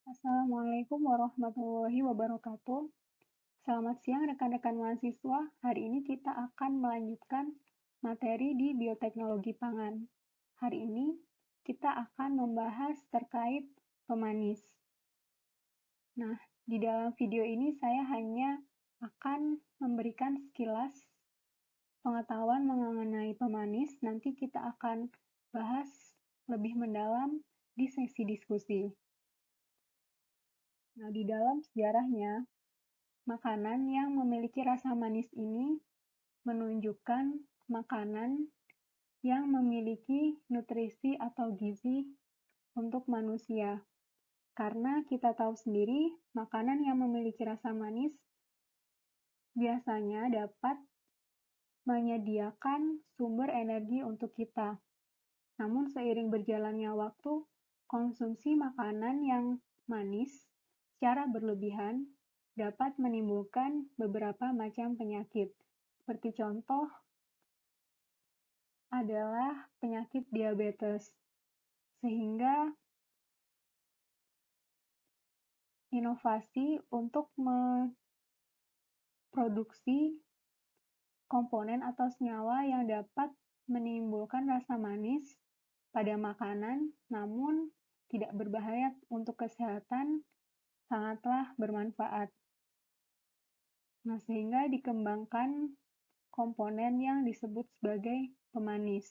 Assalamualaikum warahmatullahi wabarakatuh. Selamat siang rekan-rekan mahasiswa. Hari ini kita akan melanjutkan materi di bioteknologi pangan. Hari ini kita akan membahas terkait pemanis. Nah, di dalam video ini saya hanya akan memberikan sekilas pengetahuan mengenai pemanis. Nanti kita akan bahas lebih mendalam di sesi diskusi. Nah, di dalam sejarahnya, makanan yang memiliki rasa manis ini menunjukkan makanan yang memiliki nutrisi atau gizi untuk manusia. Karena kita tahu sendiri, makanan yang memiliki rasa manis biasanya dapat menyediakan sumber energi untuk kita. Namun seiring berjalannya waktu, konsumsi makanan yang manis secara berlebihan dapat menimbulkan beberapa macam penyakit. Seperti contoh adalah penyakit diabetes. Sehingga inovasi untuk memproduksi komponen atau senyawa yang dapat menimbulkan rasa manis pada makanan, namun tidak berbahaya untuk kesehatan, sangatlah bermanfaat. Nah, sehingga dikembangkan komponen yang disebut sebagai pemanis.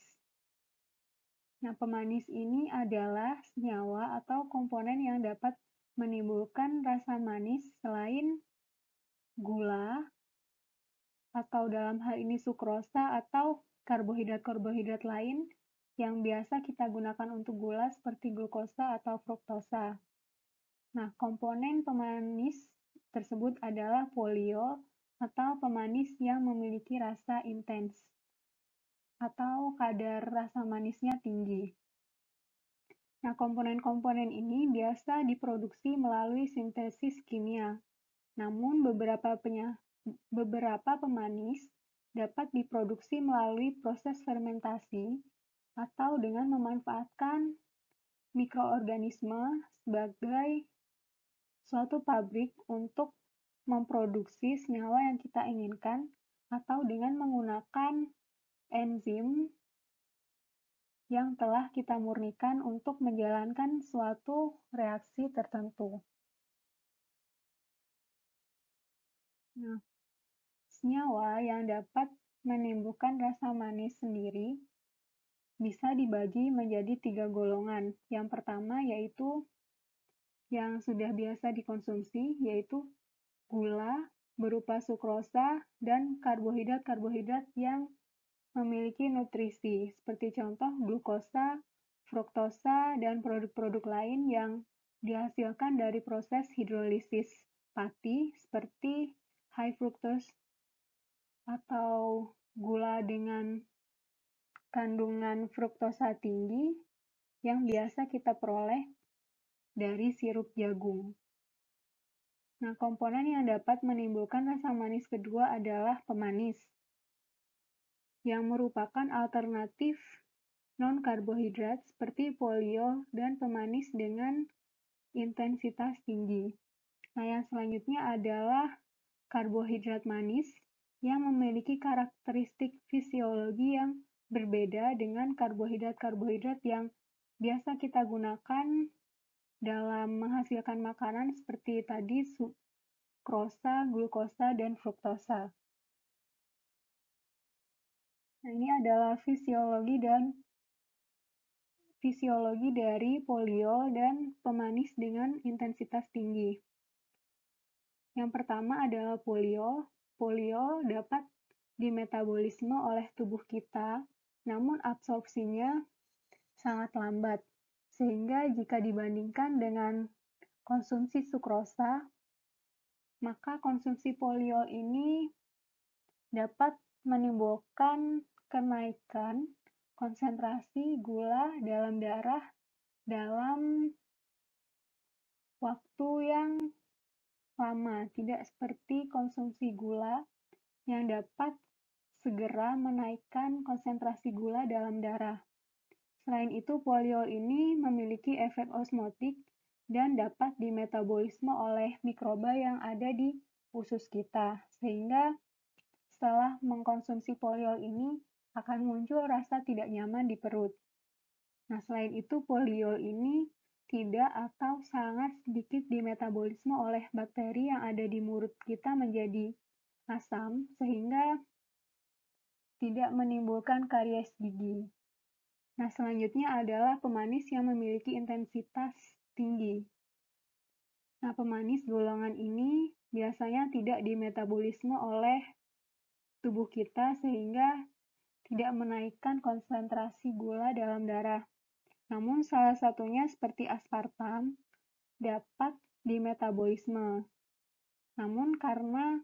Nah, pemanis ini adalah senyawa atau komponen yang dapat menimbulkan rasa manis selain gula, atau dalam hal ini sukrosa atau karbohidrat-karbohidrat lain yang biasa kita gunakan untuk gula seperti glukosa atau fruktosa. Nah, komponen pemanis tersebut adalah poliol atau pemanis yang memiliki rasa intens atau kadar rasa manisnya tinggi. Nah, komponen-komponen ini biasa diproduksi melalui sintesis kimia. Namun beberapa pemanis dapat diproduksi melalui proses fermentasi atau dengan memanfaatkan mikroorganisme sebagai suatu pabrik untuk memproduksi senyawa yang kita inginkan atau dengan menggunakan enzim yang telah kita murnikan untuk menjalankan suatu reaksi tertentu. Nah, senyawa yang dapat menimbulkan rasa manis sendiri bisa dibagi menjadi 3 golongan. Yang pertama yaitu yang sudah biasa dikonsumsi, yaitu gula berupa sukrosa dan karbohidrat-karbohidrat yang memiliki nutrisi, seperti contoh glukosa, fruktosa, dan produk-produk lain yang dihasilkan dari proses hidrolisis pati seperti high fructose atau gula dengan kandungan fruktosa tinggi yang biasa kita peroleh dari sirup jagung. Nah, komponen yang dapat menimbulkan rasa manis kedua adalah pemanis, yang merupakan alternatif non-karbohidrat seperti poliol dan pemanis dengan intensitas tinggi. Nah, yang selanjutnya adalah karbohidrat manis yang memiliki karakteristik fisiologi yang berbeda dengan karbohidrat-karbohidrat yang biasa kita gunakan dalam menghasilkan makanan seperti tadi sukrosa, glukosa, dan fruktosa. Nah, ini adalah fisiologi dari poliol dan pemanis dengan intensitas tinggi. Yang pertama adalah poliol. Poliol dapat dimetabolisme oleh tubuh kita, namun absorpsinya sangat lambat. Sehingga jika dibandingkan dengan konsumsi sukrosa, maka konsumsi poliol ini dapat menimbulkan kenaikan konsentrasi gula dalam darah dalam waktu yang lama, tidak seperti konsumsi gula yang dapat segera menaikkan konsentrasi gula dalam darah. Selain itu, poliol ini memiliki efek osmotik dan dapat dimetabolisme oleh mikroba yang ada di usus kita, sehingga setelah mengkonsumsi poliol ini akan muncul rasa tidak nyaman di perut. Nah, selain itu poliol ini tidak atau sangat sedikit dimetabolisme oleh bakteri yang ada di mulut kita menjadi asam, sehingga tidak menimbulkan karies gigi. Nah, selanjutnya adalah pemanis yang memiliki intensitas tinggi. Nah, pemanis golongan ini biasanya tidak dimetabolisme oleh tubuh kita sehingga tidak menaikkan konsentrasi gula dalam darah. Namun salah satunya seperti aspartam dapat dimetabolisme. Namun karena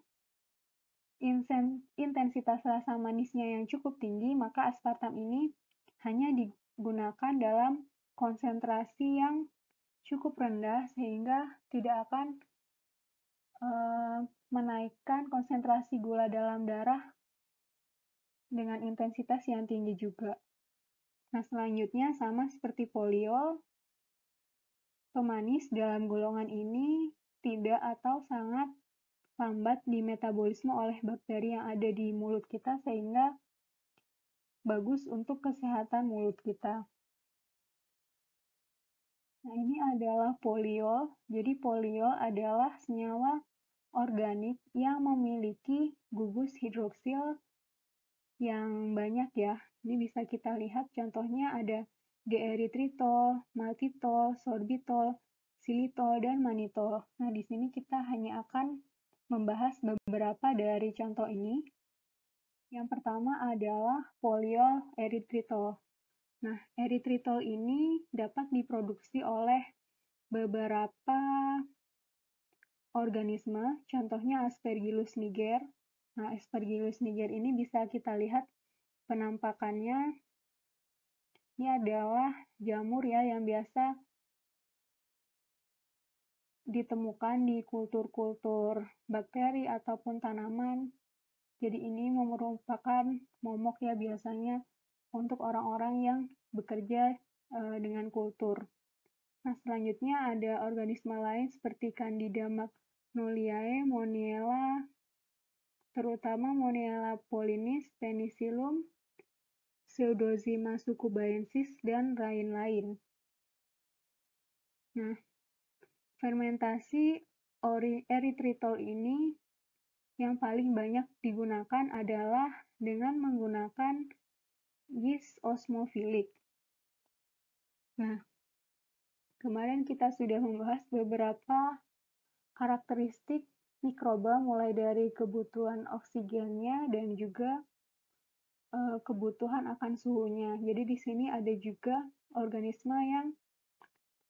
intensitas rasa manisnya yang cukup tinggi, maka aspartam ini hanya digunakan dalam konsentrasi yang cukup rendah sehingga tidak akan menaikkan konsentrasi gula dalam darah dengan intensitas yang tinggi juga. Nah, selanjutnya sama seperti poliol, pemanis dalam golongan ini tidak atau sangat lambat dimetabolisme oleh bakteri yang ada di mulut kita sehingga bagus untuk kesehatan mulut kita. Nah, ini adalah poliol. Jadi poliol adalah senyawa organik yang memiliki gugus hidroksil yang banyak ya. Ini bisa kita lihat contohnya ada D-eritritol, maltitol, sorbitol, xilitol, dan manitol. Nah, di sini kita hanya akan membahas beberapa dari contoh ini. Yang pertama adalah poliol eritritol. Nah, eritritol ini dapat diproduksi oleh beberapa organisme, contohnya Aspergillus niger. Nah, Aspergillus niger ini bisa kita lihat penampakannya. Ini adalah jamur ya yang biasa ditemukan di kultur-kultur bakteri ataupun tanaman. Jadi ini merupakan momok ya biasanya untuk orang-orang yang bekerja dengan kultur. Nah, selanjutnya ada organisme lain seperti Candida magnoliae, Monniella, terutama Monniella pollinis, Penicillium, Pseudozima succubaensis, dan lain-lain. Nah, fermentasi eritritol ini yang paling banyak digunakan adalah dengan menggunakan yeast osmofilik. Nah, kemarin kita sudah membahas beberapa karakteristik mikroba mulai dari kebutuhan oksigennya dan juga kebutuhan akan suhunya. Jadi di sini ada juga organisme yang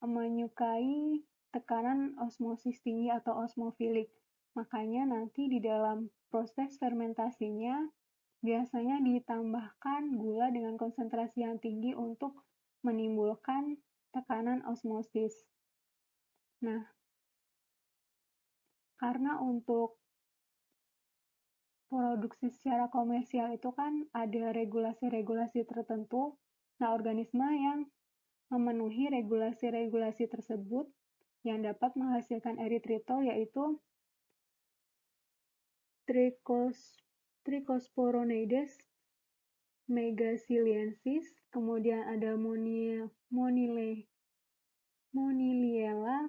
menyukai tekanan osmosis tinggi atau osmofilik. Makanya nanti di dalam proses fermentasinya biasanya ditambahkan gula dengan konsentrasi yang tinggi untuk menimbulkan tekanan osmosis. Nah, karena untuk produksi secara komersial itu kan ada regulasi-regulasi tertentu. Nah, organisme yang memenuhi regulasi-regulasi tersebut yang dapat menghasilkan eritritol yaitu Trichosporonides megaciliensis, kemudian ada Moniliella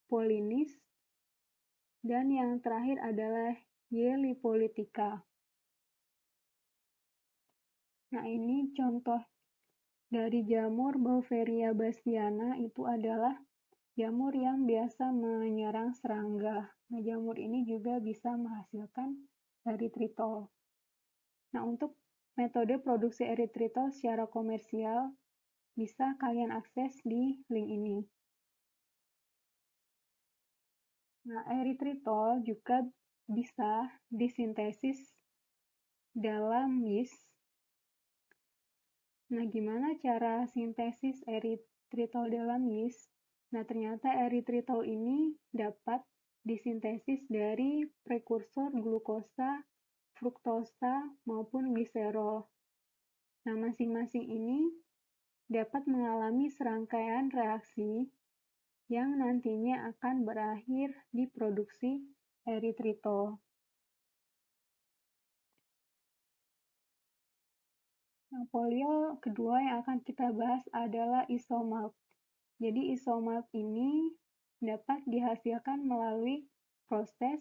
pollinis, dan yang terakhir adalah Y. lipolytica. Nah, ini contoh dari jamur Beauveria bassiana itu adalah jamur yang biasa menyerang serangga. Nah, jamur ini juga bisa menghasilkan eritritol. Nah, untuk metode produksi eritritol secara komersial bisa kalian akses di link ini. Nah, eritritol juga bisa disintesis dalam yeast. Nah, gimana cara sintesis eritritol dalam yeast? Nah, ternyata eritritol ini dapat disintesis dari prekursor glukosa, fruktosa, maupun gliserol. Nah, masing-masing ini dapat mengalami serangkaian reaksi yang nantinya akan berakhir di produksi eritritol. Nah, polio kedua yang akan kita bahas adalah isomalt. Jadi isomalt ini dapat dihasilkan melalui proses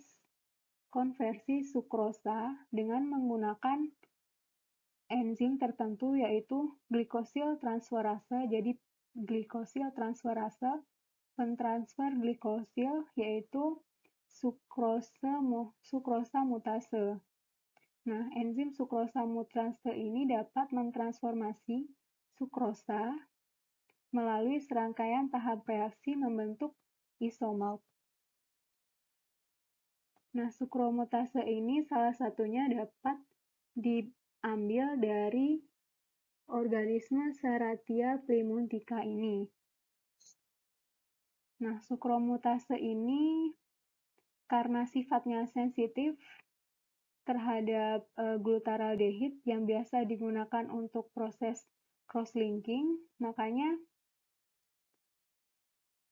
konversi sukrosa dengan menggunakan enzim tertentu yaitu glikosil transferase. Jadi glikosil transferase pentransfer glikosil yaitu sukrosa mutase. Nah, enzim sukrosa mutase ini dapat mentransformasi sukrosa melalui serangkaian tahap reaksi membentuk isomalt. Nah, sukromutase ini salah satunya dapat diambil dari organisme Serratia plimuntica ini. Nah, sukromutase ini karena sifatnya sensitif terhadap glutaraldehid yang biasa digunakan untuk proses cross-linking, makanya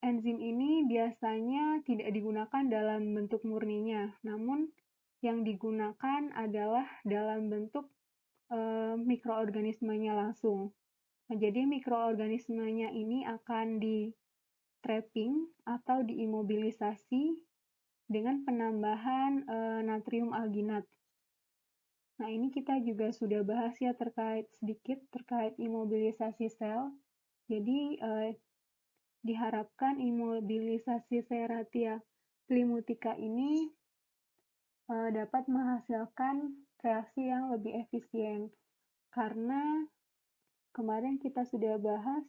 enzim ini biasanya tidak digunakan dalam bentuk murninya, namun yang digunakan adalah dalam bentuk mikroorganismenya langsung. Nah, jadi mikroorganismenya ini akan di-trapping atau diimobilisasi dengan penambahan natrium alginat. Nah, ini kita juga sudah bahas ya sedikit terkait imobilisasi sel. Jadi, diharapkan imobilisasi Serratia plimuntica ini dapat menghasilkan reaksi yang lebih efisien. Karena kemarin kita sudah bahas,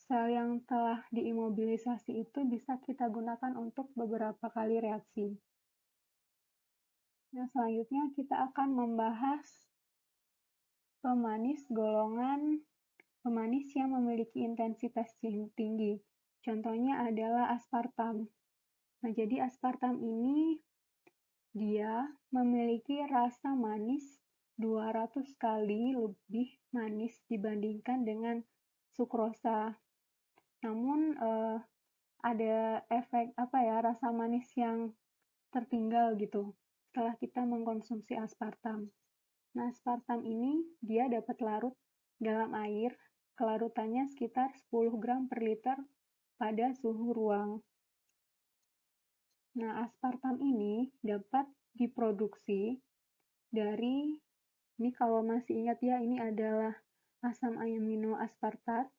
sel yang telah diimobilisasi itu bisa kita gunakan untuk beberapa kali reaksi. Nah, selanjutnya kita akan membahas pemanis yang memiliki intensitas tinggi. Contohnya adalah aspartam. Nah, jadi aspartam ini dia memiliki rasa manis 200 kali lebih manis dibandingkan dengan sukrosa. Namun ada efek rasa manis yang tertinggal gitu setelah kita mengkonsumsi aspartam. Nah, aspartam ini dia dapat larut dalam air, kelarutannya sekitar 10 gram per liter pada suhu ruang. Nah, aspartam ini dapat diproduksi dari, ini kalau masih ingat ya, ini adalah asam amino aspartat.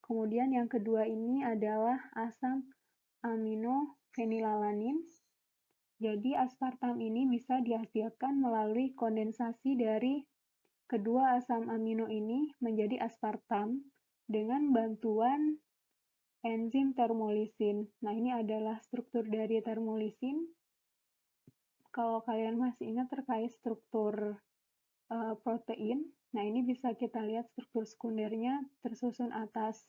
Kemudian yang kedua ini adalah asam amino fenilalanin. Jadi aspartam ini bisa dihasilkan melalui kondensasi dari kedua asam amino ini menjadi aspartam dengan bantuan enzim termolisin. Nah, ini adalah struktur dari termolisin. Kalau kalian masih ingat terkait struktur protein, nah ini bisa kita lihat struktur sekundernya tersusun atas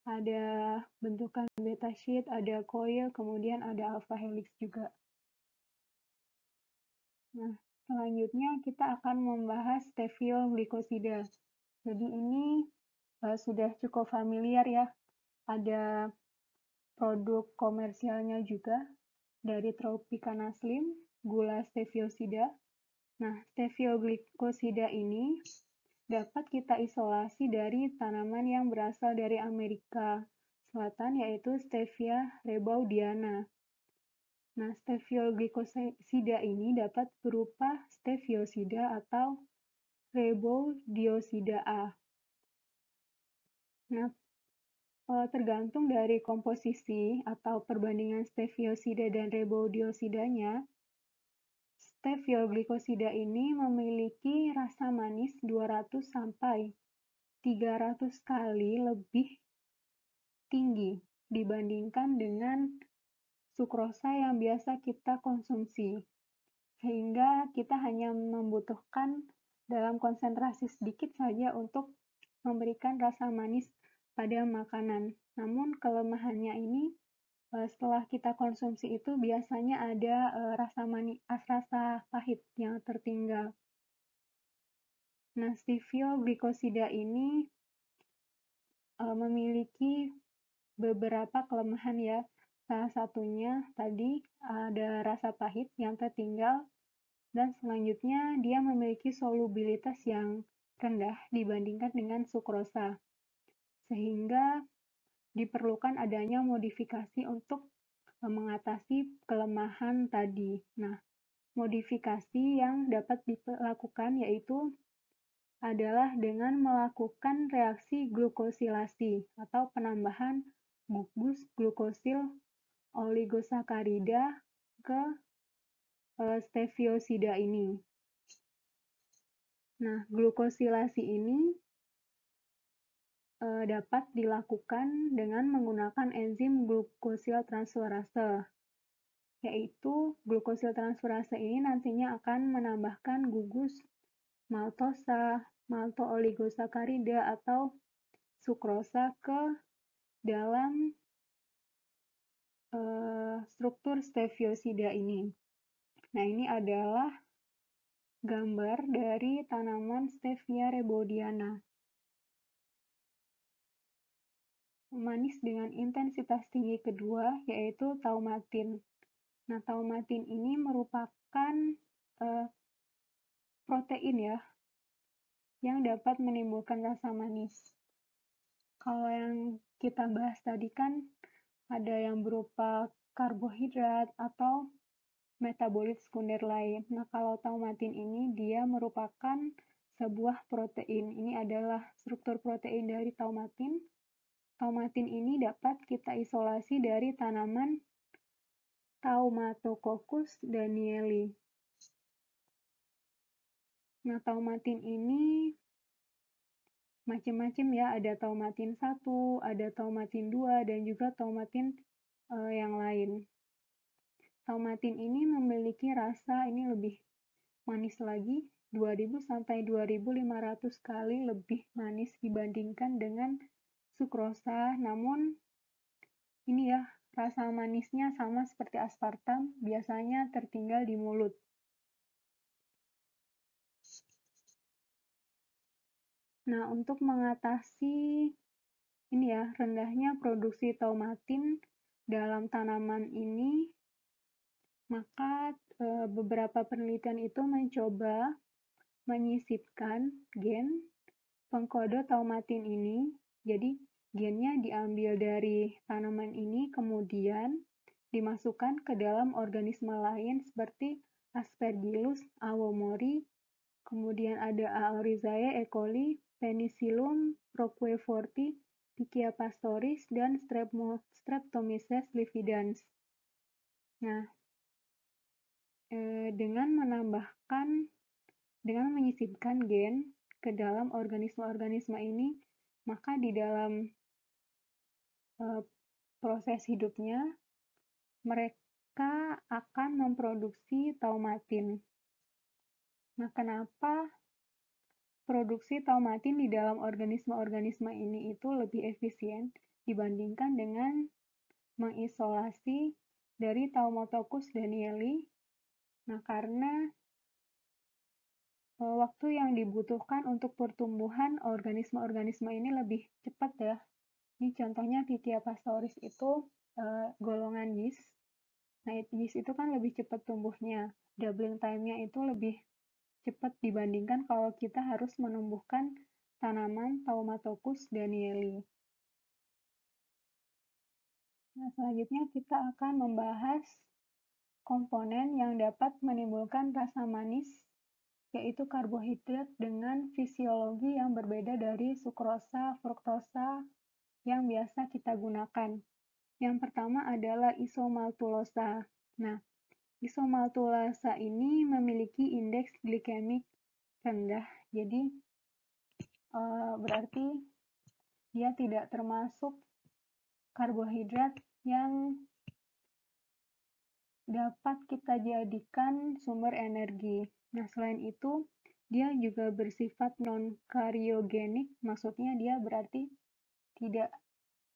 ada bentukan beta sheet, ada coil, kemudian ada alpha helix juga. Nah, selanjutnya kita akan membahas stevioglycosida. Jadi ini sudah cukup familiar ya. Ada produk komersialnya juga dari Tropicana Slim, gula steviosida. Nah, stevioglycosida ini dapat kita isolasi dari tanaman yang berasal dari Amerika Selatan, yaitu Stevia rebaudiana. Nah, stevioglycosida ini dapat berupa steviosida atau rebaudiosida A. Nah, tergantung dari komposisi atau perbandingan steviosida dan rebaudiosida-nya, stevioglycosida ini memiliki rasa manis 200 sampai 300 kali lebih tinggi dibandingkan dengan sukrosa yang biasa kita konsumsi. Sehingga kita hanya membutuhkan dalam konsentrasi sedikit saja untuk memberikan rasa manis pada makanan. Namun kelemahannya ini setelah kita konsumsi itu biasanya ada rasa pahit yang tertinggal. Nah, stevioglycosida ini memiliki beberapa kelemahan ya. Salah satunya tadi ada rasa pahit yang tertinggal, dan selanjutnya dia memiliki solubilitas yang rendah dibandingkan dengan sukrosa, sehingga diperlukan adanya modifikasi untuk mengatasi kelemahan tadi. Nah, modifikasi yang dapat dilakukan yaitu adalah dengan melakukan reaksi glukosilasi atau penambahan gugus glukosil oligosakarida ke steviosida ini. Nah, glukosilasi ini dapat dilakukan dengan menggunakan enzim glukosil transferase, yaitu glukosil transferase ini nantinya akan menambahkan gugus maltosa, malto-oligosakarida atau sukrosa ke dalam struktur steviosida ini. Nah, ini adalah gambar dari tanaman Stevia rebaudiana. Manis dengan intensitas tinggi kedua yaitu taumatin. Nah, taumatin ini merupakan protein ya yang dapat menimbulkan rasa manis. Kalau yang kita bahas tadi kan ada yang berupa karbohidrat atau metabolit sekunder lain. Nah, kalau taumatin ini dia merupakan sebuah protein. Ini adalah struktur protein dari taumatin. Taumatin ini dapat kita isolasi dari tanaman Taumatococcus danieli. Nah, taumatin ini macam-macam ya, ada taumatin 1, ada taumatin 2, dan juga taumatin yang lain. Taumatin ini memiliki rasa ini lebih manis lagi, 2000 sampai 2500 kali lebih manis dibandingkan dengan sukrosa, namun ini ya, rasa manisnya sama seperti aspartam, biasanya tertinggal di mulut. Nah, untuk mengatasi ini ya, rendahnya produksi taumatin dalam tanaman ini, maka beberapa penelitian itu mencoba menyisipkan gen pengkode taumatin ini. Jadi, gennya diambil dari tanaman ini, kemudian dimasukkan ke dalam organisme lain seperti Aspergillus awomori, kemudian ada Aoryzae E. coli, Penicillium roqueforti, Pichia pastoris, dan Streptomyces lividans. Nah, dengan menyisipkan gen ke dalam organisme-organisme ini, maka di dalam proses hidupnya, mereka akan memproduksi taumatin. Nah, kenapa produksi taumatin di dalam organisme-organisme ini itu lebih efisien dibandingkan dengan mengisolasi dari Taumotococcus danieli? Nah, karena waktu yang dibutuhkan untuk pertumbuhan organisme-organisme ini lebih cepat ya. Ini contohnya Pichia pastoris itu golongan yeast. Nah, yeast itu kan lebih cepat tumbuhnya. Doubling time-nya itu lebih cepat dibandingkan kalau kita harus menumbuhkan tanaman Taumotococcus danieli. Nah, selanjutnya kita akan membahas komponen yang dapat menimbulkan rasa manis, yaitu karbohidrat dengan fisiologi yang berbeda dari sukrosa, fruktosa yang biasa kita gunakan. Yang pertama adalah isomaltulosa. Nah, isomaltulosa ini memiliki indeks glikemik rendah, jadi berarti dia tidak termasuk karbohidrat yang dapat kita jadikan sumber energi. Nah, selain itu, dia juga bersifat non-karyogenik, maksudnya dia berarti tidak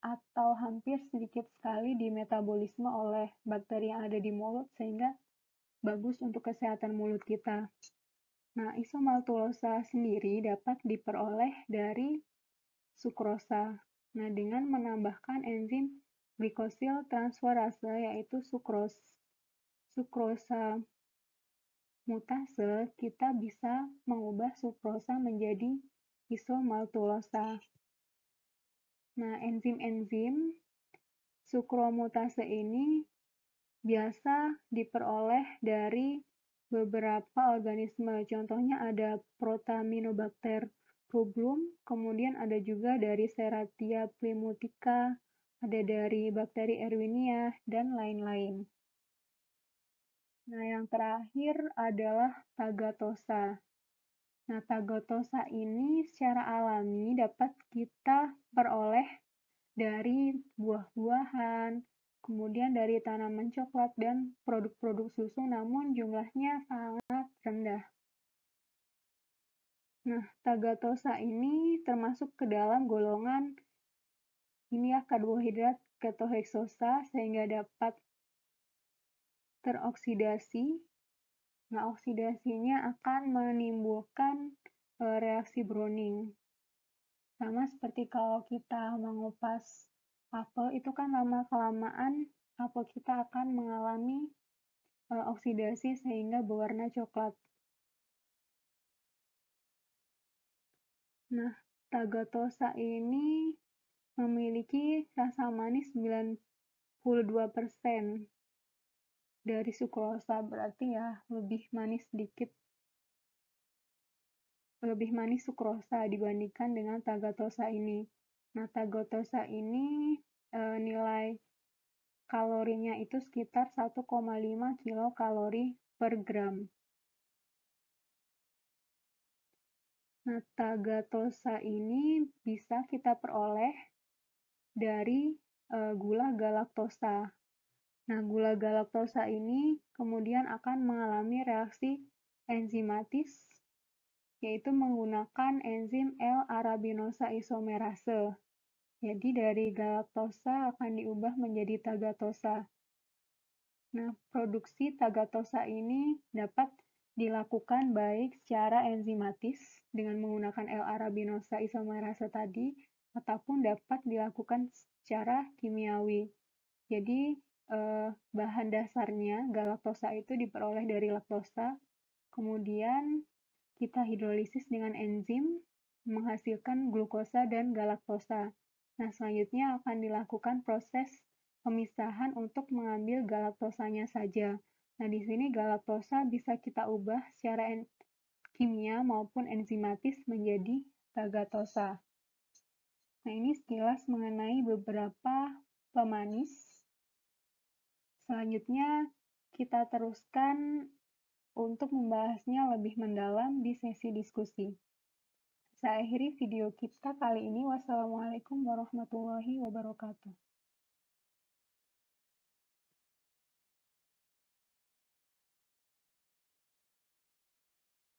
atau hampir sedikit sekali dimetabolisme oleh bakteri yang ada di mulut, sehingga bagus untuk kesehatan mulut kita. Nah, isomaltulosa sendiri dapat diperoleh dari sukrosa. Nah, dengan menambahkan enzim glikosil transferase, yaitu sukrosa mutase, kita bisa mengubah sukrosa menjadi isomaltulosa. Nah, enzim-enzim sukromutase ini biasa diperoleh dari beberapa organisme. Contohnya ada Protaminobacter rubrum, kemudian ada juga dari Serratia plimutica, ada dari bakteri Erwinia, dan lain-lain. Nah, yang terakhir adalah Tagatosa. Nah, Tagatosa ini secara alami dapat kita peroleh dari buah-buahan, kemudian dari tanaman coklat dan produk-produk susu, namun jumlahnya sangat rendah. Nah, Tagatosa ini termasuk ke dalam golongan karbohidrat ketoheksosa sehingga dapat teroksidasi. Nah, oksidasinya akan menimbulkan reaksi Browning. Sama seperti kalau kita mengupas apel, itu kan lama-kelamaan apel kita akan mengalami oksidasi sehingga berwarna coklat. Nah, Tagatosa ini memiliki rasa manis 92% dari sukrosa, berarti ya lebih manis sedikit. Lebih manis sukrosa dibandingkan dengan Tagatosa ini. Nah, Tagatosa ini nilai kalorinya itu sekitar 1,5 kilokalori per gram. Nah, Tagatosa ini bisa kita peroleh dari gula galaktosa. Nah, gula galaktosa ini kemudian akan mengalami reaksi enzimatis, yaitu menggunakan enzim L-arabinosa isomerase. Jadi dari galaktosa akan diubah menjadi Tagatosa. Nah, produksi Tagatosa ini dapat dilakukan baik secara enzimatis dengan menggunakan L-arabinosa isomerase tadi, ataupun dapat dilakukan secara kimiawi. Jadi, bahan dasarnya galaktosa itu diperoleh dari laktosa, kemudian kita hidrolisis dengan enzim, menghasilkan glukosa dan galaktosa. Nah, selanjutnya akan dilakukan proses pemisahan untuk mengambil galaktosanya saja. Nah, di sini galaktosa bisa kita ubah secara kimia maupun enzimatis menjadi Tagatosa. Nah, ini sekilas mengenai beberapa pemanis. Selanjutnya, kita teruskan untuk membahasnya lebih mendalam di sesi diskusi. Saya akhiri video kita kali ini. Wassalamualaikum warahmatullahi wabarakatuh.